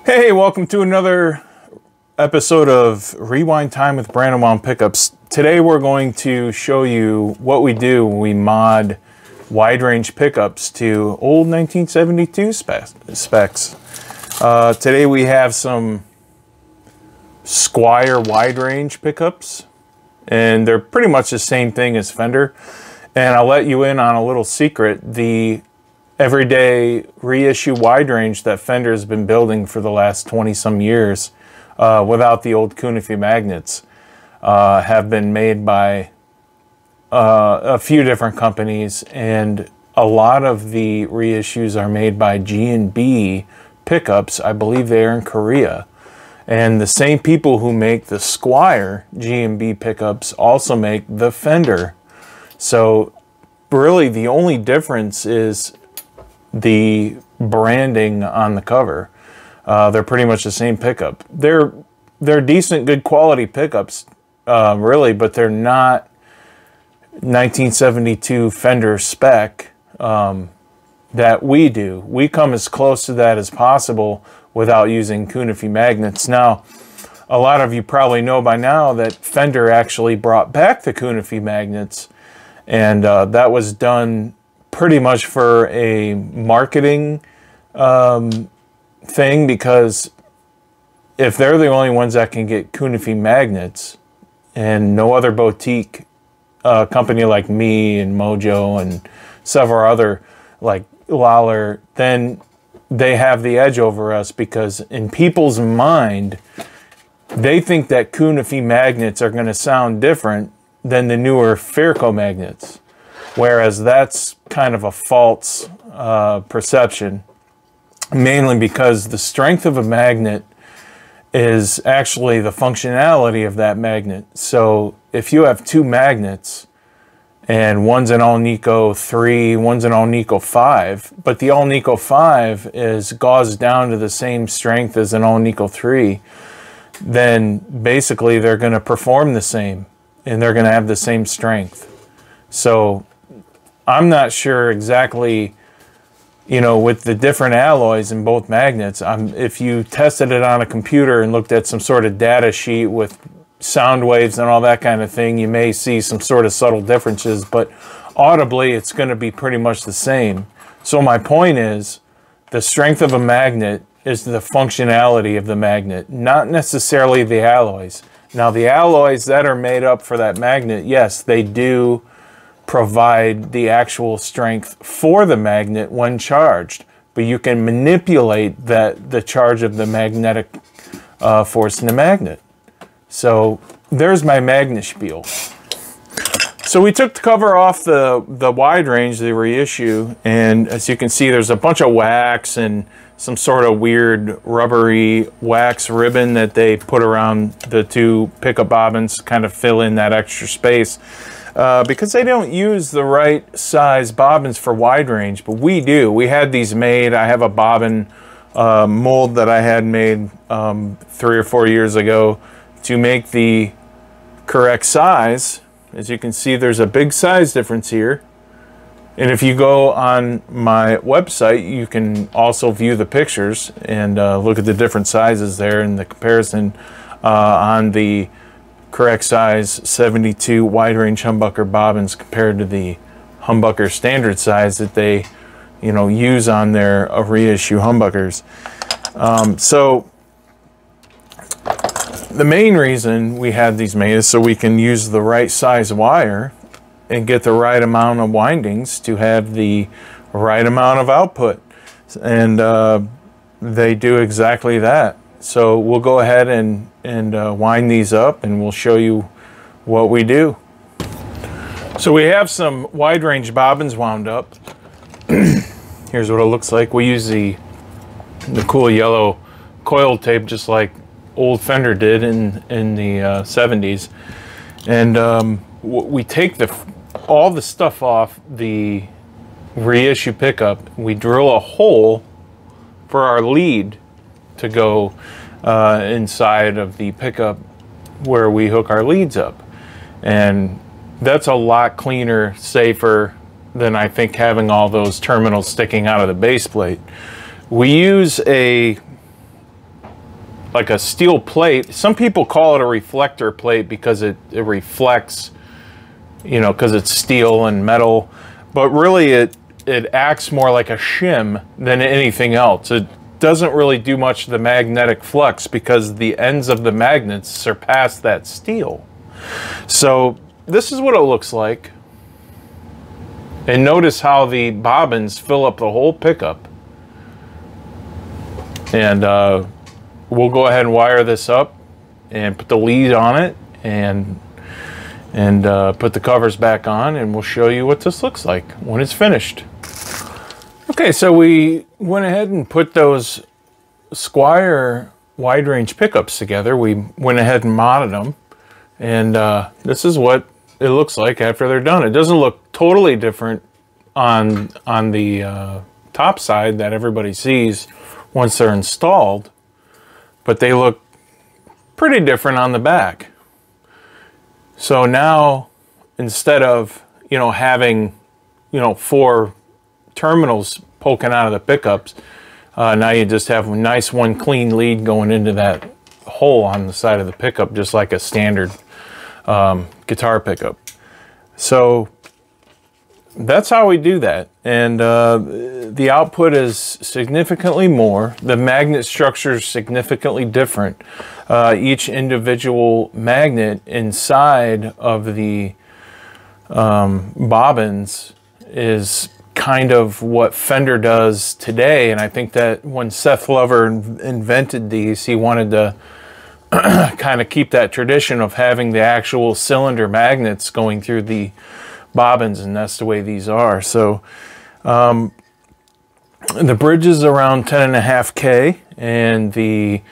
Hey, welcome to another episode of Rewind Time with Brandon Wound Pickups. Today we're going to show you what we do when we mod wide range pickups to old 1972 specs. Today we have some Squire wide range pickups, and they're pretty much the same thing as Fender. And I'll let you in on a little secret. The everyday reissue wide range that Fender has been building for the last 20 some years without the old Kunify magnets have been made by a few different companies, and a lot of the reissues are made by G&B pickups. I believe they are in Korea, and the same people who make the Squire G&B pickups also make the Fender. So really the only difference is the branding on the cover. They're pretty much the same pickup. They're decent, good quality pickups, really, but they're not 1972 Fender spec that we do. We come as close to that as possible without using Kunify magnets. Now, a lot of you probably know by now that Fender actually brought back the Kunify magnets, and that was done pretty much for a marketing thing, because if they're the only ones that can get Kunify magnets and no other boutique company like me and Mojo and several other like Lawler, then they have the edge over us, because in people's mind they think that Kunify magnets are going to sound different than the newer Fairco magnets. Whereas that's kind of a false perception, mainly because the strength of a magnet is actually the functionality of that magnet. So if you have two magnets, and one's an Alnico 3, one's an Alnico 5, but the Alnico 5 is gauzed down to the same strength as an Alnico 3, then basically they're going to perform the same, and they're going to have the same strength. So I'm not sure exactly, you know, with the different alloys in both magnets. If you tested it on a computer and looked at some sort of data sheet with sound waves and all that kind of thing, you may see some sort of subtle differences, but audibly it's going to be pretty much the same. So my point is, the strength of a magnet is the functionality of the magnet, not necessarily the alloys. Now, the alloys that are made up for that magnet, yes, they do provide the actual strength for the magnet when charged, but you can manipulate the charge of the magnetic force in the magnet. So there's my magnet spiel. So we took the cover off the wide range, the reissue, and as you can see, there's a bunch of wax and some sort of weird rubbery wax ribbon that they put around the two pickup bobbins, kind of fill in that extra space. Because they don't use the right size bobbins for wide range, but we do. We had these made. I have a bobbin mold that I had made 3 or 4 years ago to make the correct size. As you can see, there's a big size difference here. And if you go on my website, you can also view the pictures and look at the different sizes there and the comparison on the correct size 72 wide range humbucker bobbins compared to the humbucker standard size that they, you know, use on their reissue humbuckers. So the main reason we had these made is so we can use the right size wire and get the right amount of windings to have the right amount of output, and they do exactly that. So we'll go ahead and wind these up, and we'll show you what we do. So we have some wide range bobbins wound up. Here's what it looks like. We use the cool yellow coil tape, just like old Fender did in the 70s. And we take all the stuff off the reissue pickup. We drill a hole for our lead to go inside of the pickup where we hook our leads up, and that's a lot cleaner, safer than I think having all those terminals sticking out of the base plate. We use a like a steel plate. Some people call it a reflector plate because it reflects, you know, because it's steel and metal, but really it acts more like a shim than anything else. It doesn't really do much of the magnetic flux because the ends of the magnets surpass that steel. So this is what it looks like. And notice how the bobbins fill up the whole pickup. And we'll go ahead and wire this up and put the lead on it and put the covers back on, and we'll show you what this looks like when it's finished. Okay, so we went ahead and put those Squire wide range pickups together. We went ahead and modded them, and this is what it looks like after they're done. It doesn't look totally different on the top side that everybody sees once they're installed, but they look pretty different on the back. So now, instead of, you know, having, you know, 4 terminals poking out of the pickups, now you just have a nice one clean lead going into that hole on the side of the pickup, just like a standard guitar pickup. So that's how we do that. And the output is significantly more. The magnet structure is significantly different. Each individual magnet inside of the bobbins is kind of what Fender does today. And I think that when Seth Lover invented these, he wanted to kind of keep that tradition of having the actual cylinder magnets going through the bobbins, and that's the way these are. So the bridge is around 10.5K, and the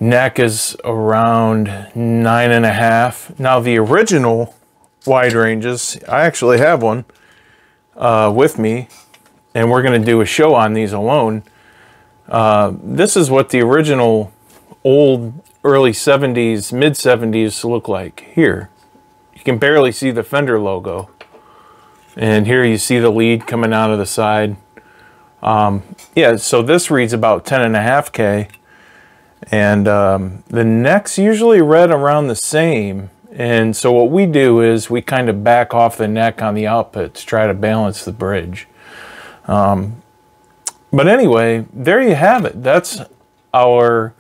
neck is around 9.5. Now the original wide ranges, I actually have one with me, and we're going to do a show on these alone. This is what the original old early 70s, mid 70s look like. Here you can barely see the Fender logo, and here you see the lead coming out of the side. Yeah, so this reads about 10.5K, and the neck's usually read around the same. And so what we do is we kind of back off the neck on the output to try to balance the bridge. But anyway, there you have it. That's our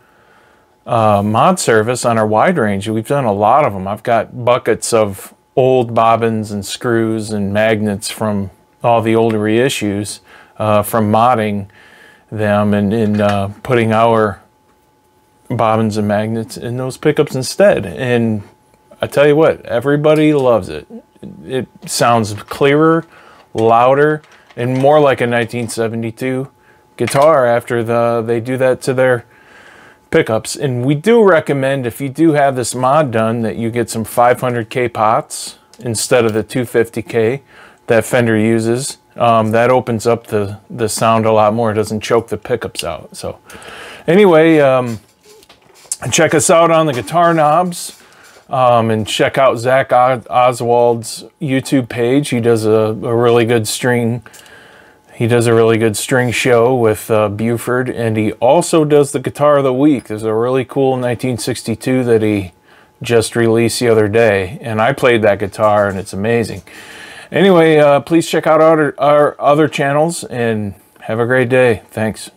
mod service on our wide range. We've done a lot of them. I've got buckets of old bobbins and screws and magnets from all the older reissues from modding them and putting our bobbins and magnets in those pickups instead. And I tell you what, everybody loves it. It sounds clearer, louder, and more like a 1972 guitar after they do that to their pickups. And we do recommend, if you do have this mod done, that you get some 500K pots instead of the 250K that Fender uses. That opens up the sound a lot more. It doesn't choke the pickups out. So anyway, check us out on the Guitar Knobs. And check out Zach Oswald's YouTube page. He does a really good string. He does a really good string show with Buford, and he also does the Guitar of the Week. There's a really cool 1962 that he just released the other day, and I played that guitar, and it's amazing. Anyway, please check out our other channels, and have a great day. Thanks.